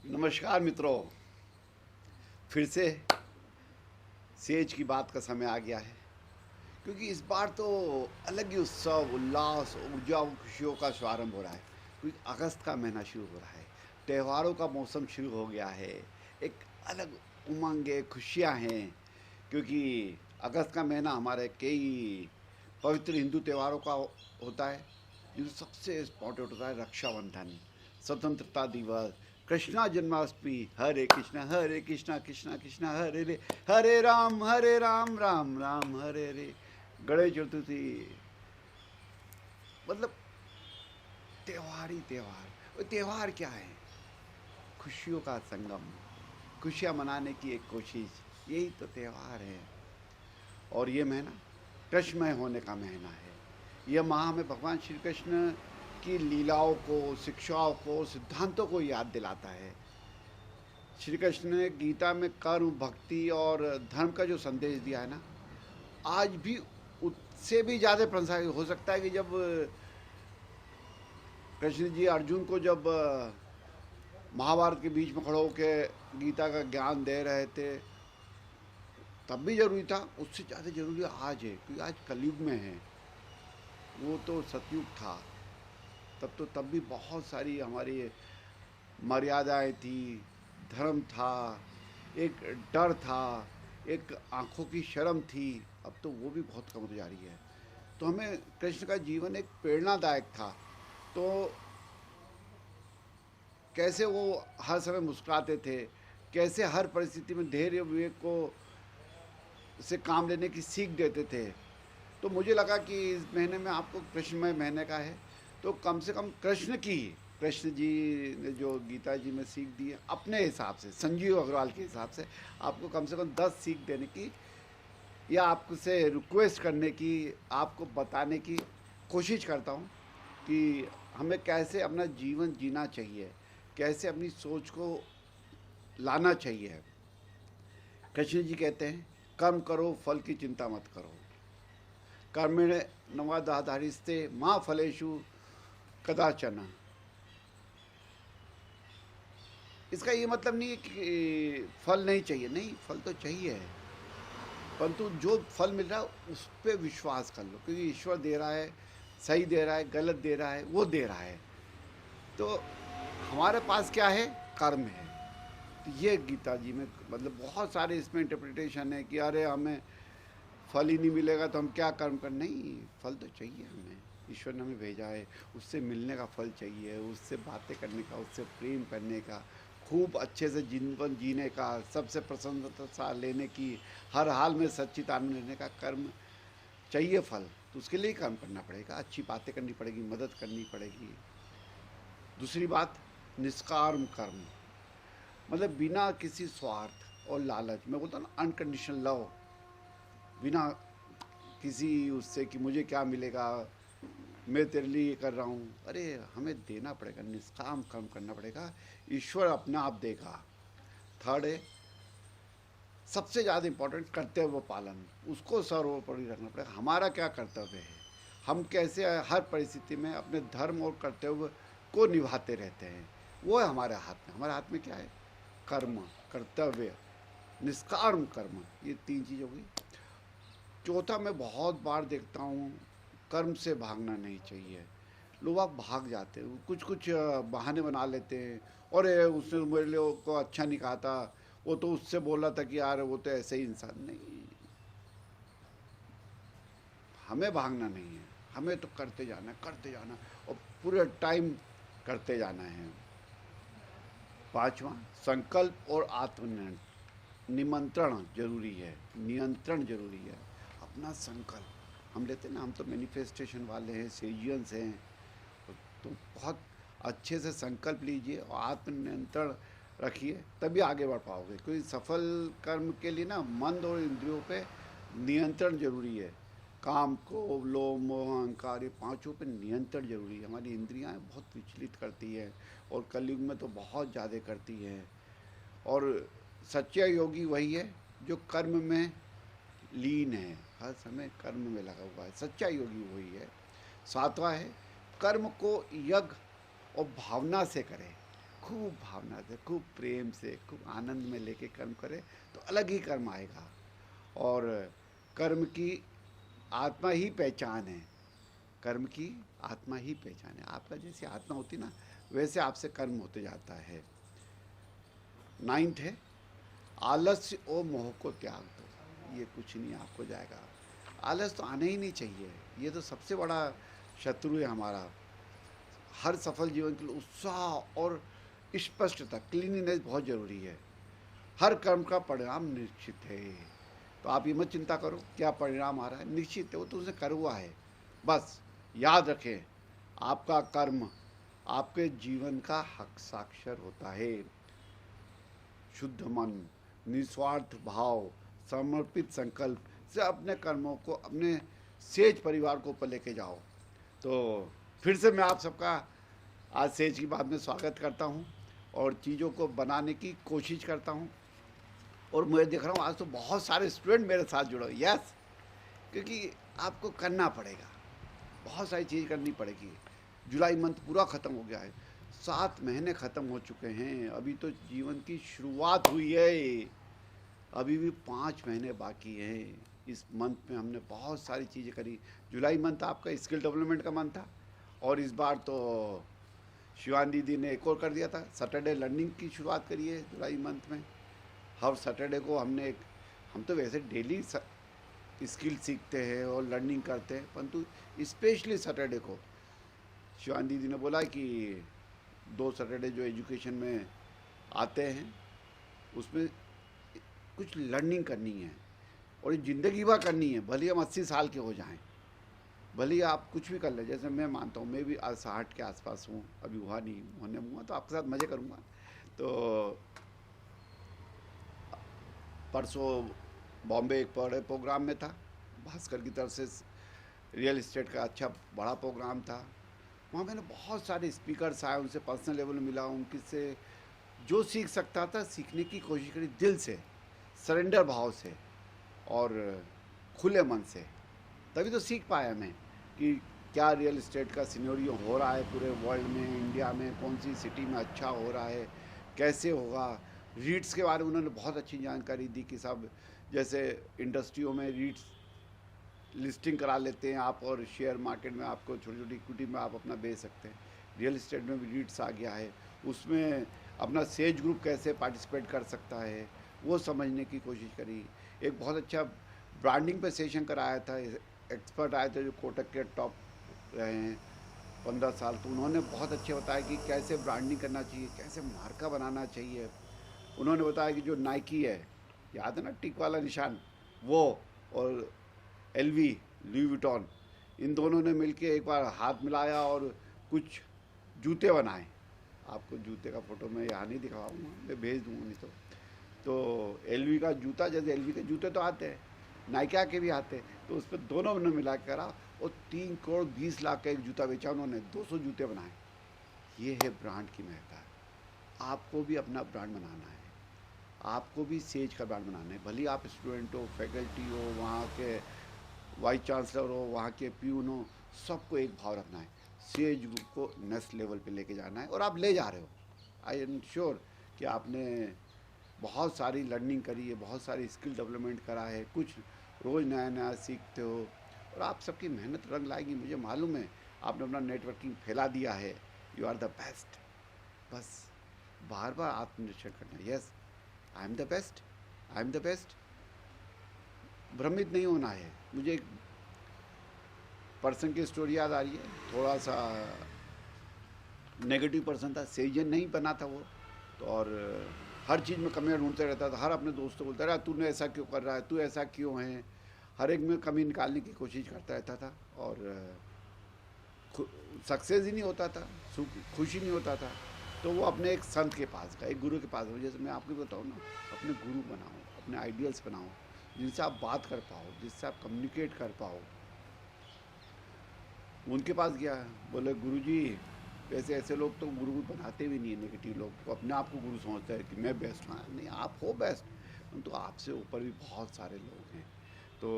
नमस्कार मित्रों। फिर से सेज की बात का समय आ गया है, क्योंकि इस बार तो अलग ही उत्सव, उल्लास, ऊर्जा और खुशियों का शुभारंभ हो रहा है। क्योंकि अगस्त का महीना शुरू हो रहा है, त्योहारों का मौसम शुरू हो गया है। एक अलग उमंग, खुशियाँ हैं, क्योंकि अगस्त का महीना हमारे कई पवित्र हिंदू त्योहारों का होता है। जिनमें सबसे इम्पोर्टेंट होता है रक्षाबंधन, स्वतंत्रता दिवस, कृष्णा जन्माष्टमी, हरे कृष्णा कृष्णा कृष्णा हरे रे, हरे राम राम राम हरे रे, गणेश चतुर्थी। मतलब त्योहार ही त्योहार। वो त्योहार क्या है? खुशियों का संगम, खुशियाँ मनाने की एक कोशिश, यही तो त्योहार है। और ये महीना कृष्णमय होने का महीना है। यह माह हमें भगवान श्री कृष्ण की लीलाओं को, शिक्षाओं को, सिद्धांतों को याद दिलाता है। श्री कृष्ण ने गीता में कर्म, भक्ति और धर्म का जो संदेश दिया है ना, आज भी उससे भी ज़्यादा प्रशंसा हो सकता है कि जब कृष्ण जी अर्जुन को जब महाभारत के बीच में खड़े होकर गीता का ज्ञान दे रहे थे, तब भी जरूरी था। उससे ज़्यादा जरूरी आज है, क्योंकि आज कलयुग में है। वो तो सतयुग था, तब भी बहुत सारी हमारी मर्यादाएं थी, धर्म था, एक डर था, एक आंखों की शर्म थी। अब तो वो भी बहुत कम होती जा रही है। तो हमें कृष्ण का जीवन एक प्रेरणादायक था। तो कैसे वो हर समय मुस्कुराते थे, कैसे हर परिस्थिति में धैर्य विवेक को से काम लेने की सीख देते थे। तो मुझे लगा कि इस महीने में आपको कृष्णमय महीने का है, तो कम से कम कृष्ण जी ने जो गीता जी में सीख दी है, अपने हिसाब से, संजीव अग्रवाल के हिसाब से आपको कम से कम 10 सीख देने की, या आपसे रिक्वेस्ट करने की, आपको बताने की कोशिश करता हूँ कि हमें कैसे अपना जीवन जीना चाहिए, कैसे अपनी सोच को लाना चाहिए। कृष्ण जी कहते हैं, कर्म करो, फल की चिंता मत करो। कर्मेण नवाधारिस्ते माँ फलेषु कदाचन। इसका ये मतलब नहीं है कि फल नहीं चाहिए, नहीं, फल तो चाहिए, परंतु जो फल मिल रहा है उस पर विश्वास कर लो, क्योंकि ईश्वर दे रहा है, सही दे रहा है, गलत दे रहा है, वो दे रहा है। तो हमारे पास क्या है? कर्म है। तो ये गीता जी में मतलब बहुत सारे इसमें इंटरप्रिटेशन है कि अरे हमें फल ही नहीं मिलेगा तो हम क्या कर्म कर। नहीं, फल तो चाहिए हमें। ईश्वर ने हमें भेजा है, उससे मिलने का फल चाहिए, उससे बातें करने का, उससे प्रेम करने का, खूब अच्छे से जीवन जीने का, सबसे प्रसन्नता लेने की, हर हाल में सच्चिदानंद लेने का कर्म चाहिए फल। तो उसके लिए काम करना पड़ेगा, अच्छी बातें करनी पड़ेगी, मदद करनी पड़ेगी। दूसरी बात, निष्काम कर्म, मतलब बिना किसी स्वार्थ और लालच, मैं बोलता हूँ ना अनकंडीशनल लव, बिना किसी उससे कि मुझे क्या मिलेगा, मैं तेरे लिए ये कर रहा हूँ। अरे हमें देना पड़ेगा, निष्काम कर्म करना पड़ेगा, ईश्वर अपने आप देगा। थर्ड है, सबसे ज़्यादा इम्पोर्टेंट, कर्तव्य पालन, उसको सर्वोपरि रखना पड़ेगा। हमारा क्या कर्तव्य है, हम कैसे हर परिस्थिति में अपने धर्म और कर्तव्य को निभाते रहते हैं, वो है हमारे हाथ में। हमारे हाथ में क्या है? कर्म, कर्तव्य, निष्काम कर्म, ये 3 चीज़ हो गई। चौथा, मैं बहुत बार देखता हूँ, कर्म से भागना नहीं चाहिए। लोग आप भाग जाते हैं, कुछ कुछ बहाने बना लेते हैं। और उसने मेरे लिए को अच्छा नहीं कहा था, वो तो उससे बोला था कि यार वो तो ऐसे ही इंसान। नहीं, हमें भागना नहीं है, हमें तो करते जाना, करते जाना, और पूरे टाइम करते जाना है। पांचवा, संकल्प और आत्म निमंत्रण जरूरी है, नियंत्रण जरूरी है। अपना संकल्प हम लेते हैं ना, हम तो मैनिफेस्टेशन वाले हैं, सेजियंस हैं। तो बहुत अच्छे से संकल्प लीजिए और आत्म नियंत्रण रखिए, तभी आगे बढ़ पाओगे। क्योंकि सफल कर्म के लिए ना मन और इंद्रियों पे नियंत्रण जरूरी है। काम को, लोभ, मोह, अहंकार, ये पांचों पे नियंत्रण जरूरी है। हमारी इंद्रियां बहुत विचलित करती है, और कलयुग में तो बहुत ज़्यादा करती है। और सच्चा योगी वही है जो कर्म में लीन है, हर समय कर्म में लगा हुआ है, सच्चा योगी वही है। सातवां है, कर्म को यज्ञ और भावना से करें, खूब भावना से, खूब प्रेम से, खूब आनंद में लेके कर्म करें तो अलग ही कर्म आएगा। और कर्म की आत्मा ही पहचान है, कर्म की आत्मा ही पहचान है। आपका जैसी आत्मा होती ना वैसे आपसे कर्म होते जाता है। 9th है, आलस्य और मोह को त्याग दो, ये कुछ नहीं आपको जाएगा। आलस तो आना ही नहीं चाहिए, ये तो सबसे बड़ा शत्रु है हमारा। हर सफल जीवन के लिए उत्साह और स्पष्टता, क्लीनिनेस बहुत ज़रूरी है। हर कर्म का परिणाम निश्चित है, तो आप ये मत चिंता करो क्या परिणाम आ रहा है, निश्चित है, वो तो उसने कर हुआ है। बस याद रखें, आपका कर्म आपके जीवन का हस्ताक्षर होता है। शुद्ध मन, निस्वार्थ भाव, समर्पित संकल्प से अपने कर्मों को, अपने सेज परिवार को ऊपर लेके जाओ। तो फिर से मैं आप सबका आज सेज की बात में स्वागत करता हूँ और चीज़ों को बनाने की कोशिश करता हूँ। और मैं देख रहा हूँ आज तो बहुत सारे स्टूडेंट मेरे साथ जुड़े। यस, क्योंकि आपको करना पड़ेगा, बहुत सारी चीज़ करनी पड़ेगी। जुलाई मंथ पूरा ख़त्म हो गया है, 7 महीने ख़त्म हो चुके हैं, अभी तो जीवन की शुरुआत हुई है, अभी भी 5 महीने बाकी हैं। इस मंथ में हमने बहुत सारी चीज़ें करी। जुलाई मंथ आपका स्किल डेवलपमेंट का मंथ था और इस बार तो शिवानी दीदी ने एक और कर दिया था, सैटरडे लर्निंग की शुरुआत करी है जुलाई मंथ में। हर सैटरडे को हम तो वैसे डेली स्किल सीखते हैं और लर्निंग करते हैं, परंतु स्पेशली सैटरडे को शिवानी दीदी ने बोला कि 2 सैटरडे जो एजुकेशन में आते हैं उसमें कुछ लर्निंग करनी है और ये ज़िंदगी भर करनी है। भले हम 80 साल के हो जाएं, भले आप कुछ भी कर लें। जैसे मैं मानता हूँ मैं भी आज 60 के आसपास हूँ, अभी हुआ नहीं, होने हुआ तो आपके साथ मज़े करूँगा। तो परसों बॉम्बे एक बड़े प्रोग्राम में था, भास्कर की तरफ से रियल इस्टेट का अच्छा बड़ा प्रोग्राम था। वहाँ मैंने बहुत सारे स्पीकर्स आए, उनसे पर्सनल लेवल में मिला, उनकी से जो सीख सकता था सीखने की कोशिश करी, दिल से, सरेंडर भाव से और खुले मन से। तभी तो सीख पाया मैं कि क्या रियल इस्टेट का सिनेरियो हो रहा है पूरे वर्ल्ड में, इंडिया में कौन सी सिटी में अच्छा हो रहा है, कैसे होगा। रीट्स के बारे में उन्होंने बहुत अच्छी जानकारी दी कि सब जैसे इंडस्ट्रियों में रीट्स लिस्टिंग करा लेते हैं आप और शेयर मार्केट में आपको छोटी छोटी इक्विटी में आप अपना बेच सकते हैं, रियल इस्टेट में भी रीट्स आ गया है। उसमें अपना सेज ग्रुप कैसे पार्टिसिपेट कर सकता है वो समझने की कोशिश करी। एक बहुत अच्छा ब्रांडिंग पे सेशन कराया था, एक्सपर्ट आए थे जो कोटक के टॉप रहे हैं 15 साल, तो उन्होंने बहुत अच्छे बताया कि कैसे ब्रांडिंग करना चाहिए, कैसे मार्का बनाना चाहिए। उन्होंने बताया कि जो नाइकी है, याद है ना टिक वाला निशान, वो और LV, लुई विटॉन, इन दोनों ने मिलके एक बार हाथ मिलाया और कुछ जूते बनाए। आपको जूते का फ़ोटो मैं यहाँ नहीं दिखाऊंगा, मैं भेज दूँगा नहीं तो LV का जूता, जैसे LV के जूते तो आते हैं, नाइका के भी आते हैं, तो उस पर दोनों ने मिला करा और 3 करोड़ 20 लाख का एक जूता बेचा उन्होंने, 200 जूते बनाए। ये है ब्रांड की महत्ता। आपको भी अपना ब्रांड बनाना है, आपको भी सेज का ब्रांड बनाना है। भले आप स्टूडेंट हो, फैकल्टी हो, वहाँ के वाइस चांसलर हो, वहाँ के प्यून हो, सबको एक भाव रखना है, सेज ग्रुप को नेक्स्ट लेवल पे लेके जाना है और आप ले जा रहे हो। आई एम श्योर कि आपने बहुत सारी लर्निंग करी है, बहुत सारी स्किल डेवलपमेंट करा है, कुछ रोज़ नया नया सीखते हो और आप सबकी मेहनत रंग लाएगी, मुझे मालूम है। आपने अपना नेटवर्किंग फैला दिया है, यू आर द बेस्ट। बस बार बार आत्मनिरीक्षण करना, yes I am the best, I am the best. भ्रमित नहीं होना है। मुझे एक पर्सन की स्टोरी याद आ रही है, थोड़ा सा नेगेटिव पर्सन था, सेजन नहीं बना था वो तो, और हर चीज़ में कमियां ढूंढते रहता था। हर अपने दोस्तों को बोलता रहा तूने ऐसा क्यों कर रहा है, तू ऐसा क्यों है, हर एक में कमी निकालने की कोशिश करता रहता था और सक्सेस ही नहीं होता था, खुशी नहीं होता था। तो वो अपने एक संत के पास गया, एक गुरु के पास गया। जैसे मैं आपको बताऊँ ना, अपने गुरु बनाओ, अपने आइडियल्स बनाओ, जिनसे आप बात कर पाओ, जिससे आप कम्युनिकेट कर पाओ। उनके पास गया, बोले गुरुजी वैसे ऐसे लोग तो गुरु बनाते भी नहीं है, नेगेटिव लोग तो अपने आप को गुरु समझते हैं कि मैं बेस्ट। हाँ नहीं, आप हो बेस्ट, तो आपसे ऊपर भी बहुत सारे लोग हैं। तो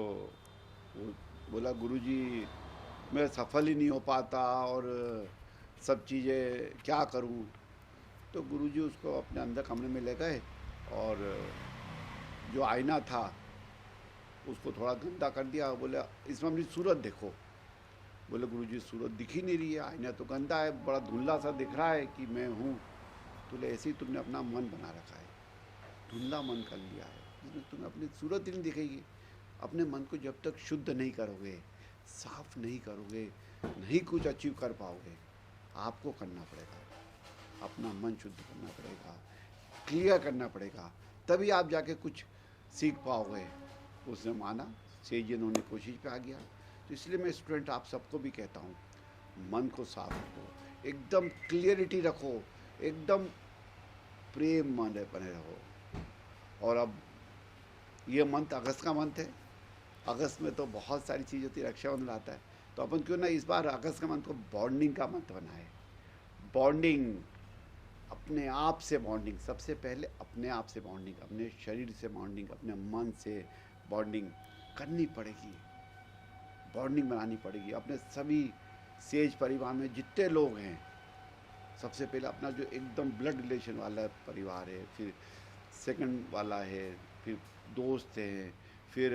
वो बोला गुरुजी मैं सफल ही नहीं हो पाता और सब चीज़ें क्या करूं। तो गुरुजी उसको अपने अंदर कमरे में ले गए और जो आईना था उसको थोड़ा गंदा कर दिया। बोले इसमें अपनी सूरत देखो। बोले गुरुजी सूरत दिख ही नहीं रही है, आईना तो गंदा है, बड़ा धुंधला सा दिख रहा है कि मैं हूँ। बोले ऐसे ही तुमने अपना मन बना रखा है, धुंधला मन कर लिया है जिसमें तुम्हें अपनी सूरत ही नहीं दिखेगी। अपने मन को जब तक शुद्ध नहीं करोगे, साफ नहीं करोगे, नहीं कुछ अचीव कर पाओगे। आपको करना पड़ेगा, अपना मन शुद्ध करना पड़ेगा, क्लियर करना पड़ेगा, तभी आप जाके कुछ सीख पाओगे। उसने माना, सेज इन्होंने कोशिश पे आ गया। तो इसलिए मैं स्टूडेंट आप सबको भी कहता हूँ, मन को साफ रखो, एकदम क्लियरिटी रखो, एकदम प्रेम मन बने रहो। और अब ये मंथ अगस्त का मंथ है, अगस्त में तो बहुत सारी चीज़ होती है, रक्षाबंधन आता है, तो अपन क्यों ना इस बार अगस्त का मंथ को बॉन्डिंग का मंथ बनाए। बॉन्डिंग, अपने आप से बॉन्डिंग, सबसे पहले अपने आप से बॉन्डिंग, अपने शरीर से बॉन्डिंग, अपने मन से बॉन्डिंग करनी पड़ेगी, बॉन्डिंग बनानी पड़ेगी। अपने सभी सेज परिवार में जितने लोग हैं, सबसे पहले अपना जो एकदम ब्लड रिलेशन वाला परिवार है, फिर सेकंड वाला है, फिर दोस्त हैं, फिर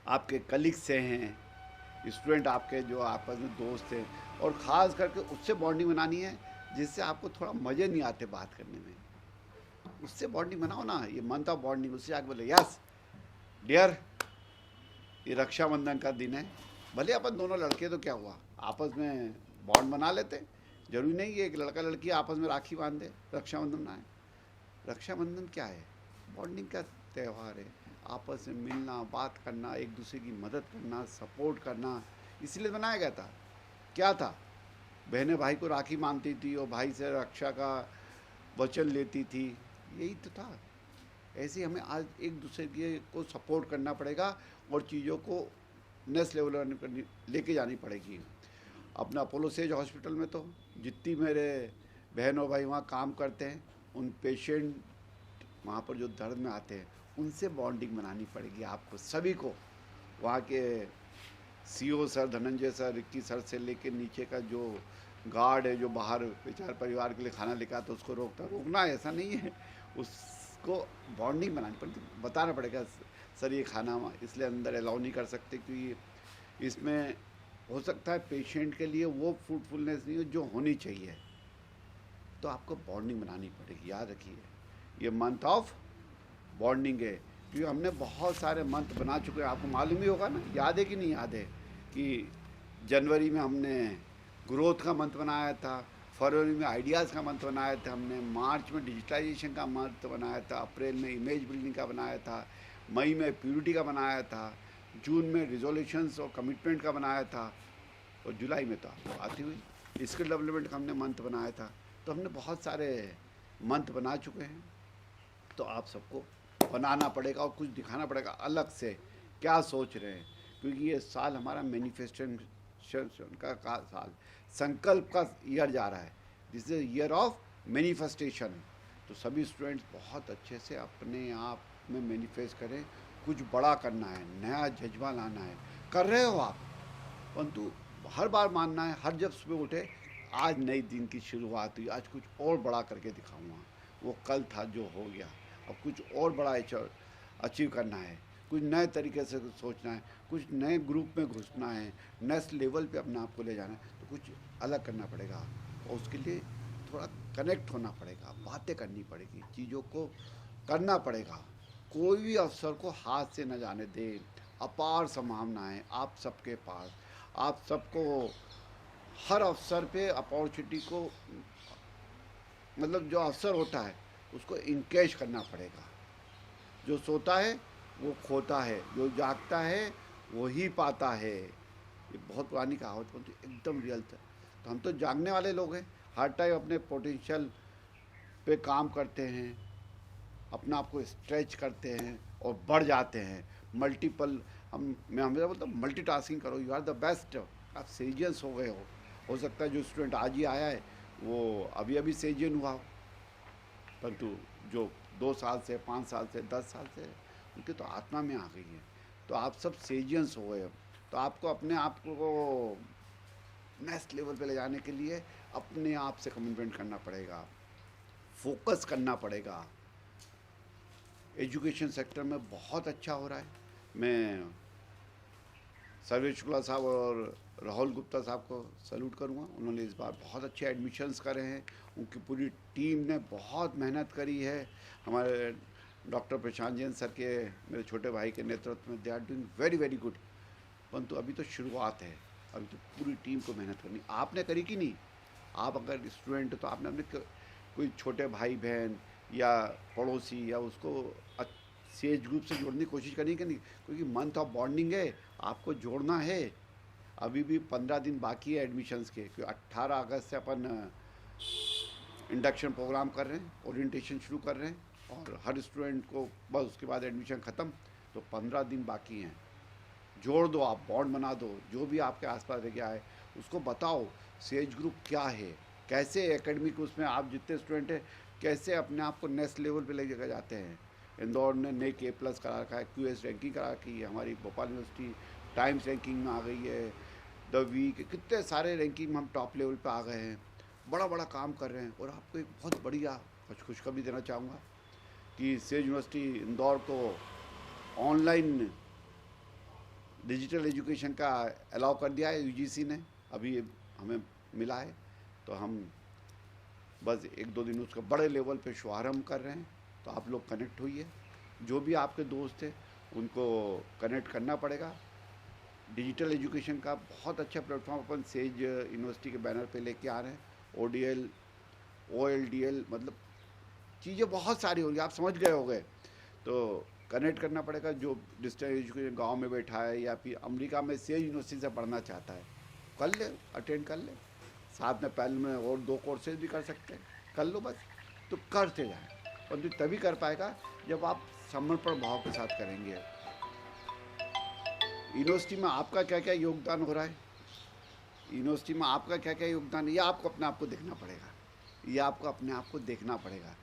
आपके कलीग से हैं, स्टूडेंट आपके जो आपस में दोस्त हैं, और ख़ास करके उससे बॉन्डिंग बनानी है जिससे आपको थोड़ा मज़े नहीं आते बात करने में। उससे बॉन्डिंग बनाओ ना, ये मंथ ऑफ बॉन्डिंग। उससे आके बोले यस डियर, ये रक्षाबंधन का दिन है, भले अपन दोनों लड़के तो क्या हुआ, आपस में बॉन्ड बना लेते। जरूरी नहीं है एक लड़का लड़की आपस में राखी बांध दे, रक्षाबंधन ना है। रक्षाबंधन क्या है? बॉन्डिंग का त्यौहार है, आपस में मिलना, बात करना, एक दूसरे की मदद करना, सपोर्ट करना, इसलिए बनाया गया था। क्या था? बहनें भाई को राखी बांधती थी और भाई से रक्षा का वचन लेती थी, यही तो था। ऐसे ही हमें आज एक दूसरे के को सपोर्ट करना पड़ेगा और चीज़ों को नेक्स्ट लेवल पर लेके जानी पड़ेगी। अपना अपोलो सेज हॉस्पिटल में तो जितनी मेरे बहन और भाई वहाँ काम करते हैं, उन पेशेंट वहाँ पर जो दर्द में आते हैं, उनसे बॉन्डिंग बनानी पड़ेगी आपको सभी को। वहाँ के CO sir, Dhananjay sir, Rikki sir से लेके नीचे का जो गार्ड है जो बाहर बेचारे परिवार के लिए खाना लेकर आता, उसको रोकना ऐसा नहीं है, उसको बॉन्डिंग बनानी पड़ेगी, बताना पड़ेगा सर ये खाना इसलिए अंदर अलाउ नहीं कर सकते क्योंकि इसमें हो सकता है पेशेंट के लिए वो फ्रूटफुलनेस नहीं हो जो होनी चाहिए। तो आपको बॉन्डिंग बनानी पड़ेगी, याद रखिए ये मंथ ऑफ बॉन्डिंग है। क्योंकि हमने बहुत सारे मंथ बना चुके हैं, आपको मालूम ही होगा ना, याद है कि नहीं याद है कि जनवरी में हमने ग्रोथ का मंथ बनाया था, फरवरी में आइडियाज़ का मंथ बनाया था हमने, मार्च में डिजिटलाइजेशन का मंथ बनाया था, अप्रैल में इमेज बिल्डिंग का बनाया था, मई में प्यूरिटी का बनाया था, जून में रिजोल्यूशंस और कमिटमेंट का बनाया था, और जुलाई में तो आपको आती हुई स्किल डेवलपमेंट का हमने मंथ बनाया था। तो हमने बहुत सारे मंथ बना चुके हैं, तो आप सबको बनाना पड़ेगा और कुछ दिखाना पड़ेगा अलग से क्या सोच रहे हैं, क्योंकि ये साल हमारा मैनिफेस्टेशन का साल, संकल्प का ईयर जा रहा है, this is year of manifestation. तो सभी स्टूडेंट्स बहुत अच्छे से अपने आप में मैनिफेस्ट करें, कुछ बड़ा करना है, नया जज्बा लाना है, कर रहे हो आप, परंतु हर बार मानना है, हर जब सुबह उठे आज नई दिन की शुरुआत हुई, आज कुछ और बड़ा करके दिखाऊंगा, वो कल था जो हो गया, अब कुछ और बड़ा अचीव करना है, कुछ नए तरीके से सोचना है, कुछ नए ग्रुप में घुसना है, नेक्स्ट लेवल पे अपने आप को ले जाना है, तो कुछ अलग करना पड़ेगा और उसके लिए थोड़ा कनेक्ट होना पड़ेगा, बातें करनी पड़ेगी, चीज़ों को करना पड़ेगा। कोई भी अवसर को हाथ से न जाने दें, अपार संभावनाएं आप सबके पास, आप सबको हर अवसर पे अपॉर्चुनिटी को, मतलब जो अवसर होता है उसको इनकेश करना पड़ेगा। जो सोता है वो खोता है, जो जागता है वो ही पाता है, ये बहुत पुरानी कहावत बोलती है, एकदम रियल था। तो हम तो जागने वाले लोग हैं, हर टाइम अपने पोटेंशियल पे काम करते हैं, अपना आप को स्ट्रेच करते हैं और बढ़ जाते हैं। मल्टीपल मैं हमेशा बोलता हूँ मल्टीटास्किंग करो, यू आर द बेस्ट। आप सेजियंस हो गए हो सकता है जो स्टूडेंट आज ही आया है वो अभी अभी सेजियन हुआ हो, परंतु जो 2 साल से, 5 साल से, 10 साल से, उनकी तो आत्मा में आ गई है। तो आप सब सेजियंस हो गए हो, तो आपको अपने आप को नेक्स्ट लेवल पे ले जाने के लिए अपने आप से कमिटमेंट करना पड़ेगा, फोकस करना पड़ेगा। एजुकेशन सेक्टर में बहुत अच्छा हो रहा है। मैं सर्वेश शुक्ला साहब और राहुल गुप्ता साहब को सैल्यूट करूंगा, उन्होंने इस बार बहुत अच्छे एडमिशन्स करे हैं, उनकी पूरी टीम ने बहुत मेहनत करी है। हमारे डॉक्टर प्रशांत जैन सर के, मेरे छोटे भाई के नेतृत्व में they are doing very very good. परंतु अभी तो शुरुआत है, अभी तो पूरी टीम को मेहनत करनी। आपने करी कि नहीं? आप अगर स्टूडेंट हो तो आपने अपने कोई छोटे भाई बहन या पड़ोसी या उसको सेज ग्रुप से जोड़ने की कोशिश करनी कि नहीं, क्योंकि मंथ ऑफ बॉन्डिंग है, आपको जोड़ना है। अभी भी 15 दिन बाकी है एडमिशन्स के, क्योंकि 18 अगस्त से अपन इंडक्शन प्रोग्राम कर रहे हैं, ओरिएंटेशन शुरू कर रहे हैं, और हर स्टूडेंट को बस उसके बाद एडमिशन ख़त्म। तो 15 दिन बाकी हैं, जोड़ दो, आप बॉन्ड बना दो। जो भी आपके आसपास रह गया है उसको बताओ सेज ग्रुप क्या है, कैसे एकेडमिक उसमें आप जितने स्टूडेंट हैं कैसे अपने आप को नेक्स्ट लेवल पे लेकर जाते हैं। इंदौर ने नई K+ करा रखा है, QS रैंकिंग करा रखी है, हमारी भोपाल यूनिवर्सिटी टाइम्स रैंकिंग में आ गई है, द वीक, कितने सारे रैंकिंग में हम टॉप लेवल पे आ गए हैं, बड़ा बड़ा काम कर रहे हैं। और आपको एक बहुत बढ़िया खुशखबरी देना चाहूँगा कि सेज यूनिवर्सिटी इंदौर को ऑनलाइन डिजिटल एजुकेशन का अलाउ कर दिया है UGC ने, अभी हमें मिला है। तो हम बस 1-2 दिन उसका बड़े लेवल पे शुभारम्भ कर रहे हैं। तो आप लोग कनेक्ट होइए, जो भी आपके दोस्त हैं उनको कनेक्ट करना पड़ेगा। डिजिटल एजुकेशन का बहुत अच्छा प्लेटफॉर्म अपन सेज यूनिवर्सिटी के बैनर पे लेके आ रहे हैं। ODL OLDL मतलब चीज़ें बहुत सारी होंगी, आप समझ गए होंगे। तो कनेक्ट करना पड़ेगा। जो डिस्टेंस एजुकेशन गांव में बैठा है या फिर अमेरिका में सेज यूनिवर्सिटी से पढ़ना चाहता है, कर ले, अटेंड कर ले। साथ में पहले में और 2 कोर्सेज भी कर सकते हैं, कर लो बस। तो करते जाए, परंतु तभी कर पाएगा जब आप समर्पण भाव के साथ करेंगे। यूनिवर्सिटी में आपका क्या क्या योगदान हो रहा है, यूनिवर्सिटी में आपका क्या क्या योगदान है, ये आपको अपने आप को देखना पड़ेगा। ये आपको अपने आप को देखना पड़ेगा,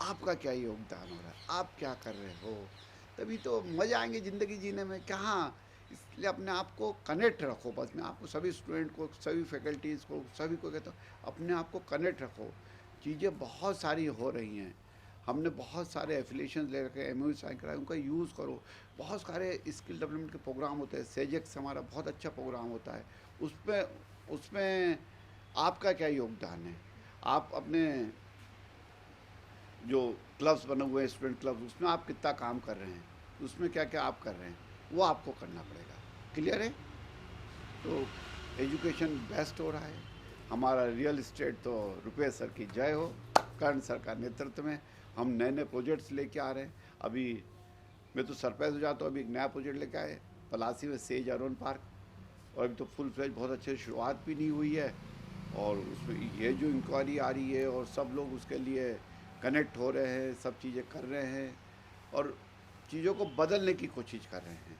आपका क्या योगदान हो रहा है, आप क्या कर रहे हो। तभी तो मज़ा आएंगे ज़िंदगी जीने में। कहाँ, इसलिए अपने आप को कनेक्ट रखो। बस मैं आपको सभी स्टूडेंट को, सभी फैकल्टीज़ को, सभी को कहता हूँ अपने आप को कनेक्ट रखो। चीज़ें बहुत सारी हो रही हैं, हमने बहुत सारे एफिलिएशन ले रखे, MOU साइन कराए, उनका यूज़ करो। बहुत सारे स्किल डेवलपमेंट के प्रोग्राम होते हैं, सेजेक्स हमारा बहुत अच्छा प्रोग्राम होता है, उसमें आपका क्या योगदान है। आप अपने जो क्लब्स बने हुए हैं, स्टूडेंट क्लब, उसमें आप कितना काम कर रहे हैं, उसमें क्या क्या आप कर रहे हैं, वो आपको करना पड़ेगा। क्लियर है? तो एजुकेशन बेस्ट हो रहा है। हमारा रियल इस्टेट तो रुपेश सर की जय हो, कर्ण सर का नेतृत्व में हम नए नए प्रोजेक्ट्स लेके आ रहे हैं। अभी मैं तो सरप्राइज हो जाता हूँ, अभी एक नया प्रोजेक्ट लेके आए पलासी में, सेज अर्बन पार्क, और अभी तो फुल फ्लेज बहुत अच्छे शुरुआत भी नहीं हुई है। और उसमें ये जो इंक्वायरी आ रही है और सब लोग उसके लिए कनेक्ट हो रहे हैं, सब चीज़ें कर रहे हैं और चीज़ों को बदलने की कोशिश कर रहे हैं।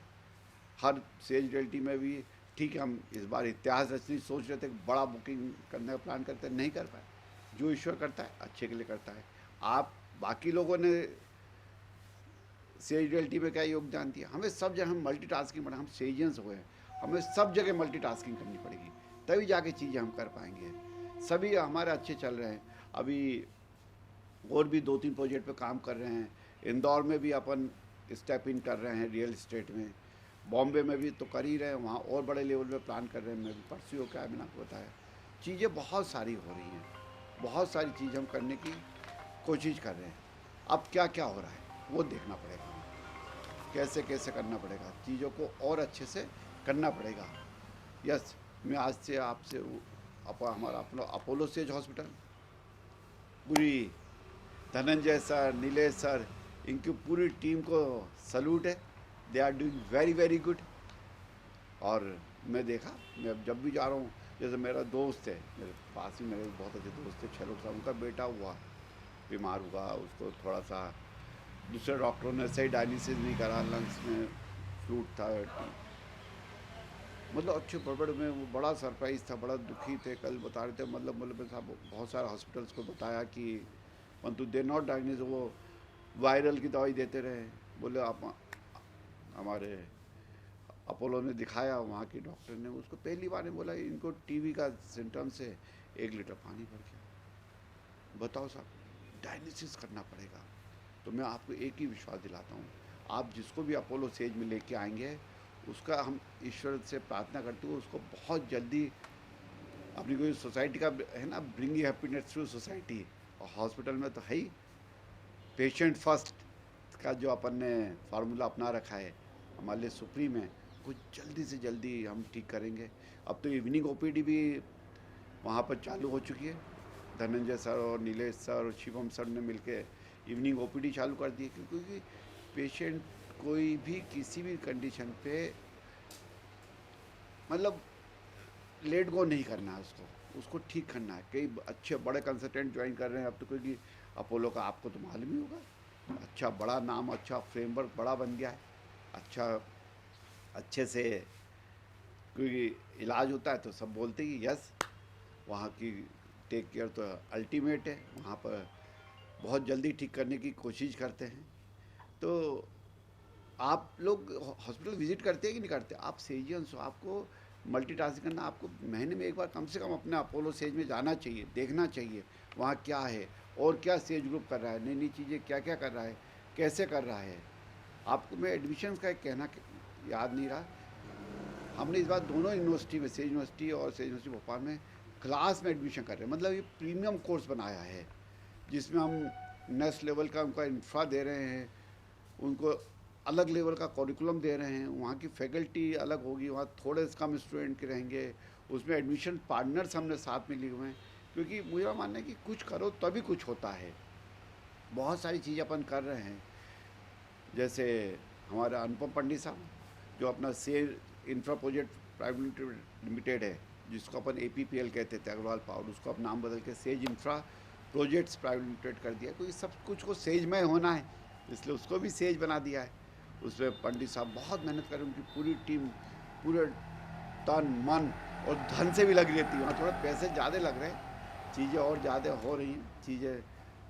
हर सेज रियल्टी में भी ठीक है, हम इस बार इतिहास रचने सोच रहे थे, बड़ा बुकिंग करने का प्लान करते, नहीं कर पाए। जो ईश्वर करता है अच्छे के लिए करता है। आप बाकी लोगों ने सेज रियल्टी में क्या योगदान दिया, हमें सब जगह हम मल्टीटास्किंग बना, हम सेजियंस हुए हैं, हमें सब जगह मल्टीटास्किंग करनी पड़ेगी, तभी जाके चीज़ें हम कर पाएंगे। सभी हमारे अच्छे चल रहे हैं। अभी और भी 2-3 प्रोजेक्ट पे काम कर रहे हैं। इंदौर में भी अपन स्टेप इन कर रहे हैं रियल इस्टेट में, बॉम्बे में भी तो कर ही रहे हैं, वहाँ और बड़े लेवल पे प्लान कर रहे हैं। मैं भी परसों हो क्या मैंने आपको बताया, चीज़ें बहुत सारी हो रही हैं, बहुत सारी चीज़ हम करने की कोशिश कर रहे हैं। अब क्या क्या हो रहा है वो देखना पड़ेगा, कैसे कैसे करना पड़ेगा, चीज़ों को और अच्छे से करना पड़ेगा। यस, मैं आज से आपसे हमारा अपना अपोलो सेज हॉस्पिटल, पूरी धनंजय सर, नीलेश सर, इनकी पूरी टीम को सल्यूट है। They are doing very very good. और मैं देखा, मैं जब भी जा रहा हूँ, जैसे मेरा दोस्त है मेरे पास ही, मेरे बहुत अच्छे दोस्त है छलोट साहब, उनका बेटा हुआ बीमार हुआ, उसको थोड़ा सा दूसरे डॉक्टरों ने सही डायलिसिस नहीं करा, लंग्स में फ्लूट था, मतलब अच्छे बड़बड़ में, वो बड़ा सरप्राइज़ था, बड़ा दुखी थे। कल बता रहे थे, मतलब साहब बहुत सारे हॉस्पिटल्स को बताया कि परंतु दे नॉट डायग्नोज, वो वायरल की दवाई देते रहे। बोले आप हमारे अपोलो में दिखाया, वहाँ के डॉक्टर ने उसको पहली बार ने बोला इनको टीबी का सिम्टम्स है, 1 लीटर पानी भर के। बताओ साहब, डायलिसिस करना पड़ेगा। तो मैं आपको एक ही विश्वास दिलाता हूँ, आप जिसको भी अपोलो सेज में लेके आएंगे, उसका हम ईश्वर से प्रार्थना करते हुए उसको बहुत जल्दी अपनी कोई सोसाइटी का है ना, ब्रिंगिंग हैप्पीनेस थ्रू सोसाइटी, और हॉस्पिटल में तो है ही पेशेंट फर्स्ट का जो अपन ने फार्मूला अपना रखा है, हमारे लिए सुप्रीम है। कुछ जल्दी से जल्दी हम ठीक करेंगे। अब तो इवनिंग ओपीडी भी वहाँ पर चालू हो चुकी है। धनंजय सर और नीलेश सर और शिवम सर ने मिलके इवनिंग ओपीडी चालू कर दी, क्योंकि पेशेंट कोई भी किसी भी कंडीशन पे मतलब लेट गो नहीं करना है, उसको ठीक करना है। कई अच्छे बड़े कंसल्टेंट ज्वाइन कर रहे हैं अब तो, क्योंकि अपोलो का आपको तो मालूम ही होगा, अच्छा बड़ा नाम, अच्छा फ्रेमवर्क बड़ा बन गया है, अच्छा अच्छे से कोई इलाज होता है तो सब बोलते ही यस, वहाँ की टेक केयर तो अल्टीमेट है, वहाँ पर बहुत जल्दी ठीक करने की कोशिश करते हैं। तो आप लोग हॉस्पिटल विजिट करते हैं कि नहीं करते? आप सर्जियंस हो, आपको मल्टीटास्किंग करना, आपको महीने में एक बार कम से कम अपने अपोलो सेज में जाना चाहिए, देखना चाहिए वहाँ क्या है और क्या सेज ग्रुप कर रहा है, नई नई चीज़ें क्या क्या कर रहा है, कैसे कर रहा है। आपको मैं एडमिशन्स का एक कहना याद नहीं रहा, हमने इस बार दोनों यूनिवर्सिटी में, सेज यूनिवर्सिटी और सेज यूनिवर्सिटी भोपाल में क्लास में एडमिशन कर रहे हैं। मतलब ये प्रीमियम कोर्स बनाया है जिसमें हम नेक्स्ट लेवल का उनका इंफ्रा दे रहे हैं, उनको अलग लेवल का करिकुलम दे रहे हैं, वहाँ की फैकल्टी अलग होगी, वहाँ थोड़े कम स्टूडेंट के रहेंगे, उसमें एडमिशन पार्टनर्स हमने साथ में लिए हुए हैं। क्योंकि मुझे मानना है कि कुछ करो तभी कुछ होता है। बहुत सारी चीज़ें अपन कर रहे हैं, जैसे हमारे अनुपम पंडित साहब जो अपना सेल इंफ्रा प्रोजेक्ट प्राइवेट लिमिटेड है, जिसको अपन APPL कहते थे, अग्रवाल पावर, उसको अब नाम बदल के says infra projects private limited कर दिया, क्योंकि सब कुछ को सेजमय होना है, इसलिए उसको भी सेज बना दिया है। उसमें पंडित साहब बहुत मेहनत कर रहे हैं, उनकी पूरी टीम पूरे तन मन और धन से भी लगी रहती है। वहाँ थोड़ा पैसे ज़्यादा लग रहे हैं, चीज़ें और ज़्यादा हो रही हैं, चीज़ें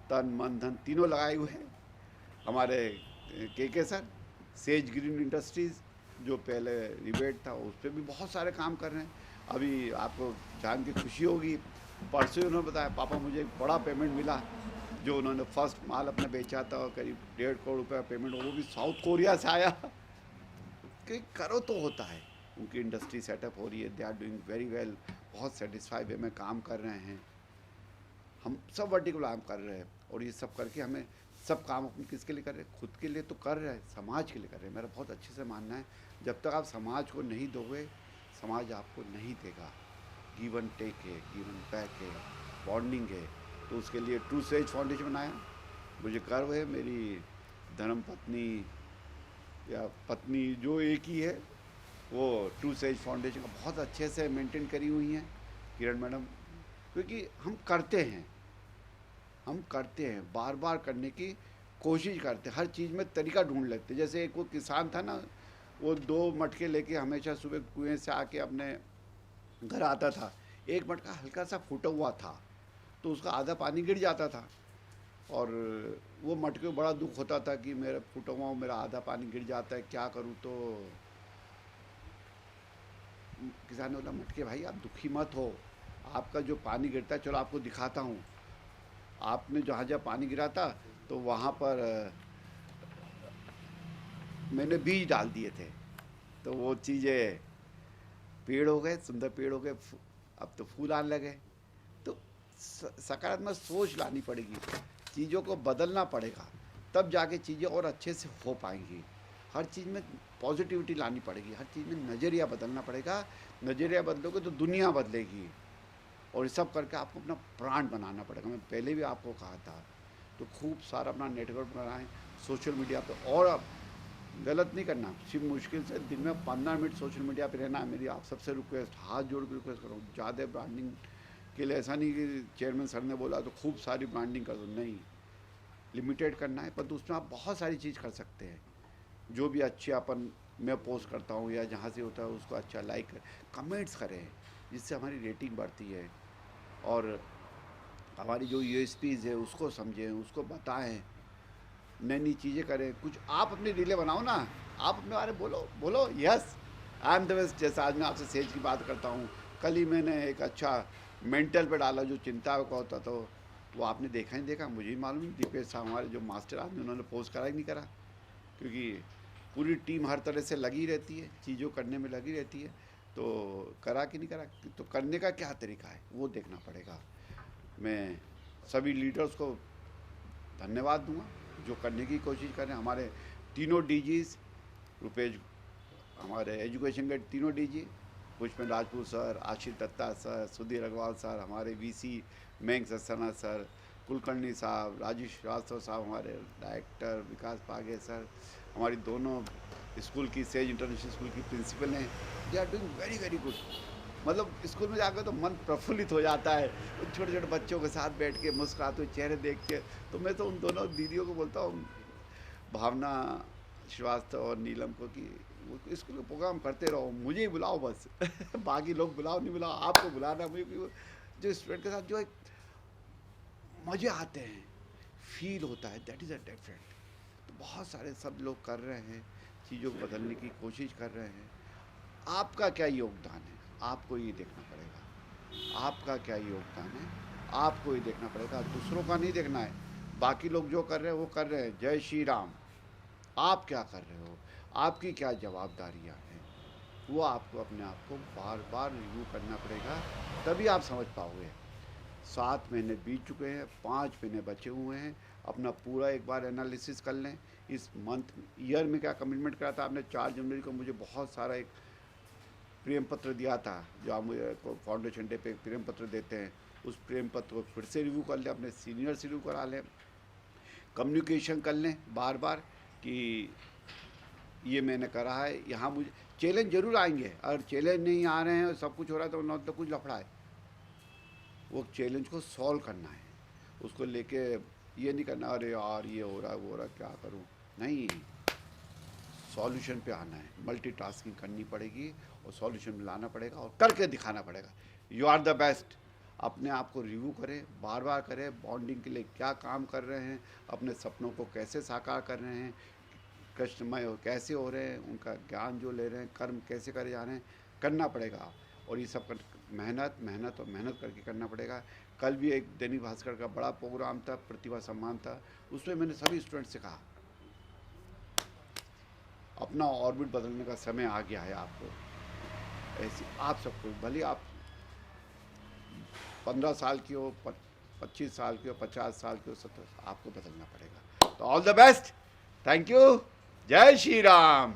तन मन धन तीनों लगाए हुए हैं। हमारे के सर सेज ग्रीन इंडस्ट्रीज़ जो पहले रिबेट था, उस पर भी बहुत सारे काम कर रहे हैं। अभी आपको जान के खुशी होगी, परसों उन्होंने बताया पापा मुझे एक बड़ा पेमेंट मिला, जो उन्होंने फर्स्ट माल अपना बेचा था, करीब 1.5 करोड़ रुपये का पेमेंट, वो भी साउथ कोरिया से आया। कि करो तो होता है, उनकी इंडस्ट्री सेटअप हो रही है, they are doing very well, बहुत सेटिस्फाई वे में काम कर रहे हैं। हम सब वर्टिकल काम कर रहे हैं, और ये सब करके हमें सब काम अपन किसके लिए कर रहे हैं? खुद के लिए तो कर रहे हैं, समाज के लिए कर रहे हैं। मेरा बहुत अच्छे से मानना है, जब तक आप समाज को नहीं दोगे, समाज आपको नहीं देगा। गिव एंड टेक है, गिव एंड बैक है, बॉन्डिंग है। तो उसके लिए ट्रू सेज फाउंडेशन बनाया। मुझे गर्व है, मेरी धर्म पत्नी या पत्नी जो एक ही है, वो ट्रू सेज फाउंडेशन का बहुत अच्छे से मेंटेन करी हुई हैं, किरण मैडम। क्योंकि हम करते हैं, बार बार करने की कोशिश करते हैं, हर चीज़ में तरीका ढूंढ लेते हैं। जैसे एक वो किसान था ना, वो 2 मटके लेके हमेशा सुबह कुएं से आके अपने घर आता था, एक मटका हल्का सा फूटा हुआ था तो उसका आधा पानी गिर जाता था, और वो मटके को बड़ा दुख होता था कि मेरा फूटा हुआ मेरा आधा पानी गिर जाता है, क्या करूँ। तो किसान ने बोला मटके भाई आप दुखी मत हो, आपका जो पानी गिरता है, चलो आपको दिखाता हूँ, आपने जहाँ जहाँ पानी गिरा था तो वहाँ पर मैंने बीज डाल दिए थे, तो वो चीज़ें पेड़ हो गए, सुंदर पेड़ हो गए, अब तो फूल आने लगे। तो सकारात्मक सोच लानी पड़ेगी, चीज़ों को बदलना पड़ेगा, तब जाके चीज़ें और अच्छे से हो पाएंगी। हर चीज़ में पॉजिटिविटी लानी पड़ेगी, हर चीज़ में नज़रिया बदलना पड़ेगा। नज़रिया बदलोगे तो दुनिया बदलेगी, और ये सब करके आपको अपना ब्रांड बनाना पड़ेगा। मैं पहले भी आपको कहा था, तो खूब सारा अपना नेटवर्क बनाएं सोशल मीडिया पे, और अब गलत नहीं करना, सिर्फ मुश्किल से दिन में 15 मिनट सोशल मीडिया पे रहना है। मेरी आप सबसे रिक्वेस्ट, हाथ जोड़ के रिक्वेस्ट करूँ, ज़्यादा ब्रांडिंग के लिए ऐसा नहीं कि चेयरमैन सर ने बोला तो खूब सारी ब्रांडिंग कर दो, नहीं, लिमिटेड करना है। पर तो उसमें आप बहुत सारी चीज़ कर सकते हैं, जो भी अच्छे अपन मैं पोस्ट करता हूँ या जहाँ से होता है उसको अच्छा लाइक करें, कमेंट्स करें, जिससे हमारी रेटिंग बढ़ती है, और हमारी जो USPs है उसको समझें, उसको बताएं, नई नई चीज़ें करें। कुछ आप अपनी रीलें बनाओ ना, आप अपने बारे में बोलो, yes I am the best. जैसे आज मैं आपसे सेज की बात करता हूँ, कल ही मैंने एक अच्छा मेंटल पे डाला जो चिंता का होता, तो वो आपने देखा ही देखा, मुझे ही मालूम नहीं। दीपेश साहब हमारे जो मास्टर आदमी, उन्होंने पोस्ट करा ही नहीं करा, क्योंकि पूरी टीम हर तरह से लगी रहती है, चीज़ों करने में लगी रहती है। तो करा कि नहीं करा, तो करने का क्या तरीका है वो देखना पड़ेगा। मैं सभी लीडर्स को धन्यवाद दूंगा जो करने की कोशिश कर रहे हैं। हमारे तीनों डीजीज, रुपेश, हमारे एजुकेशन के तीनों डीजी, पुष्पेंद्र राजपूत सर, आशीष दत्ता सर, सुधीर अग्रवाल सर, हमारे वीसी मयंक सक्सेना सर, कुलकर्णी साहब, राजेश श्रीवास्तव साहब, हमारे डायरेक्टर विकास पागे सर, हमारी दोनों स्कूल की सेज इंटरनेशनल स्कूल की प्रिंसिपल हैं, they are doing very very good. मतलब स्कूल में जाकर तो मन प्रफुल्लित हो जाता है, उन छोटे छोटे बच्चों के साथ बैठ के मुस्कुराते हुए चेहरे देख के। तो मैं तो उन दोनों दीदियों को बोलता हूँ, भावना श्रीवास्तव और नीलम को, कि वो स्कूल का प्रोग्राम करते रहो, मुझे ही बुलाओ बस बाकी लोग बुलाओ नहीं बुलाओ, आपको बुलाना मुझे, जो स्टूडेंट के साथ जो एक मज़े आते हैं, फील होता है, दैट इज़ अ डिफरेंट। तो बहुत सारे सब लोग कर रहे हैं, चीज़ों को बदलने की कोशिश कर रहे हैं। आपका क्या योगदान है, आपको ये देखना पड़ेगा। आपका क्या योगदान है, आपको ये देखना पड़ेगा, दूसरों का नहीं देखना है। बाकी लोग जो कर रहे हैं वो कर रहे हैं, जय श्री राम। आप क्या कर रहे हो, आपकी क्या जवाबदारियाँ हैं, वो आपको अपने आप को बार बार रिव्यू करना पड़ेगा, तभी आप समझ पाओगे। 7 महीने बीत चुके हैं, 5 महीने बचे हुए हैं। अपना पूरा एक बार एनालिसिस कर लें। इस मंथ ईयर में क्या कमिटमेंट करा था आपने। 4 जनवरी को मुझे बहुत सारा एक प्रेम पत्र दिया था, जो आप मुझे फाउंडेशन डे पे एक प्रेम पत्र देते हैं, उस प्रेम पत्र को फिर से रिव्यू कर लें, अपने सीनियर से रिव्यू करा लें, कम्युनिकेशन कर लें बार बार कि ये मैंने करा है। यहाँ मुझे चैलेंज जरूर आएंगे, अगर चैलेंज नहीं आ रहे हैं, सब कुछ हो रहा है, तो न तो कुछ लफड़ा है। वो चैलेंज को सॉल्व करना है, उसको लेके ये नहीं करना अरे यार ये हो रहा है वो हो रहा है क्या करूँ, नहीं, सॉल्यूशन पे आना है। मल्टीटास्किंग करनी पड़ेगी और सॉल्यूशन में लाना पड़ेगा और करके दिखाना पड़ेगा। You are the best. अपने आप को रिव्यू करें, बार बार करें, बॉन्डिंग के लिए क्या काम कर रहे हैं, अपने सपनों को कैसे साकार कर रहे हैं, कष्टमय कैसे हो रहे हैं, उनका ज्ञान जो ले रहे हैं, कर्म कैसे करे जा रहे हैं, करना पड़ेगा। और ये सब मेहनत मेहनत और मेहनत करके करना पड़ेगा। कल भी एक दैनिक भास्कर का बड़ा प्रोग्राम था, प्रतिभा सम्मान था, उसमें मैंने सभी स्टूडेंट से कहा अपना ऑर्बिट बदलने का समय आ गया है आपको। ऐसी आप सबको, भले आप 15 साल की हो, 25 साल की हो, 50 साल की हो, 70, आपको बदलना पड़ेगा। तो all the best, thank you, जय श्री राम।